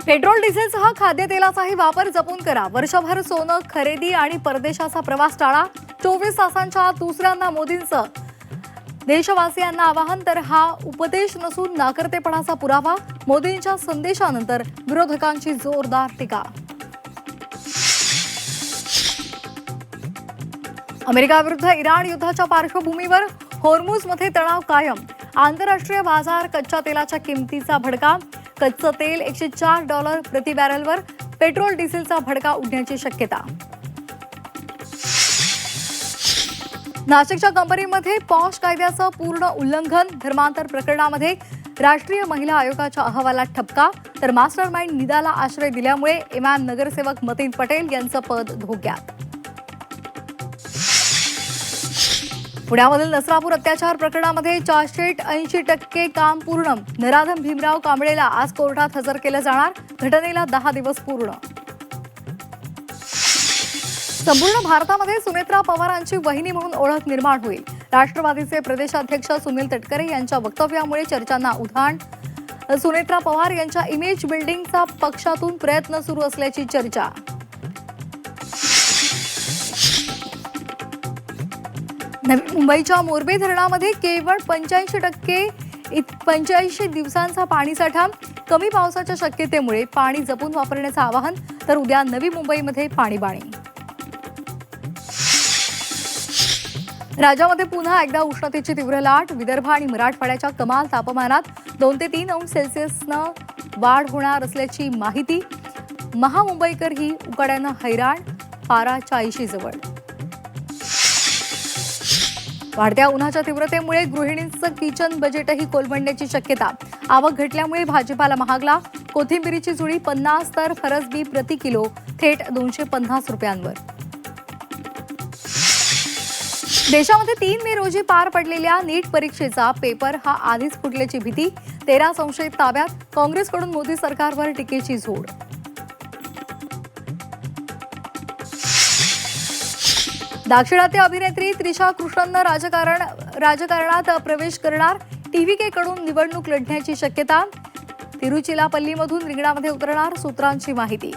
Petrol डिझेलसह खाद्यतेलाचाही वापर जपून करा। वर्षभर सोनं खरेदी आणि परदेशाचा प्रवास टाळा। 24 तासांच्या आत दुसऱ्यांदा मोदींचं देशवासियांना आवाहन। तर हा उपदेश नसून नाकर्तेपणाचा पुरावा। मोदींच्या संदेशानंतर विरोधकांची जोरदार टीका। अमेरिका विरुद्ध इराण युद्धाच्या पार्श्वभूमीवर होर्मुझमध्ये तणाव कायम। आंतरराष्ट्रीय बाजार कच्च्या तेलाच्या किमतीचा भडका। कच्चं तेल $104 प्रति बॅरलवर। पेट्रोल डिझेलचा भडका उडण्याची शक्यता। नाशिकच्या कंपनीमध्ये पॉश कायद्याचं पूर्ण उल्लंघन। धर्मांतर प्रकरणामध्ये राष्ट्रीय महिला आयोगाच्या अहवालात ठपका। तर मास्टरमाइंड निदाला आश्रय दिल्यामुळे इमान नगरसेवक मतीन पटेल यांचं पद धोक्यात। पुण्यामधील नसरापूर अत्याचार प्रकरणामध्ये चार्जशीट 80% काम पूर्ण। नराधम भीमराव कांबळेला आज कोर्टात हजर केलं जाणार। घटनेला 10 दिवस पूर्ण। संपूर्ण भारतामध्ये सुनेत्रा पवारांची वहिनी म्हणून ओळख निर्माण होईल। राष्ट्रवादीचे प्रदेशाध्यक्ष सुनील तटकरे यांच्या वक्तव्यामुळे चर्चांना उधाण। सुनेत्रा पवार यांच्या इमेज बिल्डिंगचा पक्षातून प्रयत्न सुरू असल्याची चर्चा। नवी मुंबईच्या मोरबे धरणामध्ये केवळ 85 दिवसांचा पाणीसाठा। कमी पावसाच्या शक्यतेमुळे पाणी जपून वापरण्याचं आवाहन। तर उद्या नवी मुंबईमध्ये पाणीबाणी। राज्यामध्ये पुन्हा एकदा उष्णतेची तीव्र लाट। विदर्भ आणि मराठवाड्याच्या कमाल तापमानात 2 ते 3 अंश सेल्सिअसनं वाढ होणार असल्याची माहिती। महामुंबईकरही उकाड्यानं हैराण। पारा 40 जवळ। वाढत्या उन्हाच्या तीव्रतेमुळे गृहिणींचं किचन बजेटही कोलमडण्याची शक्यता। आवक घटल्यामुळे भाजीपाला महागला। कोथिंबिरीची जुडी 50 तर फरसबी प्रति किलो थेट 250 रुपयांवर। देशामध्ये 3 मे रोजी पार पडलेल्या नीट परीक्षेचा पेपर हा आधीच फुटल्याची भीती। 13 संशयित ताब्यात। काँग्रेसकडून मोदी सरकारवर टीकेची झोड। दाक्षिणात्य अभिनेत्री त्रिशा कृष्णननं राजकारणात प्रवेश करणार। TVK कडून निवडणूक लढण्याची शक्यता। तिरुचिरापल्लीमधून रिंगणामध्ये उतरणार सूत्रांची माहिती।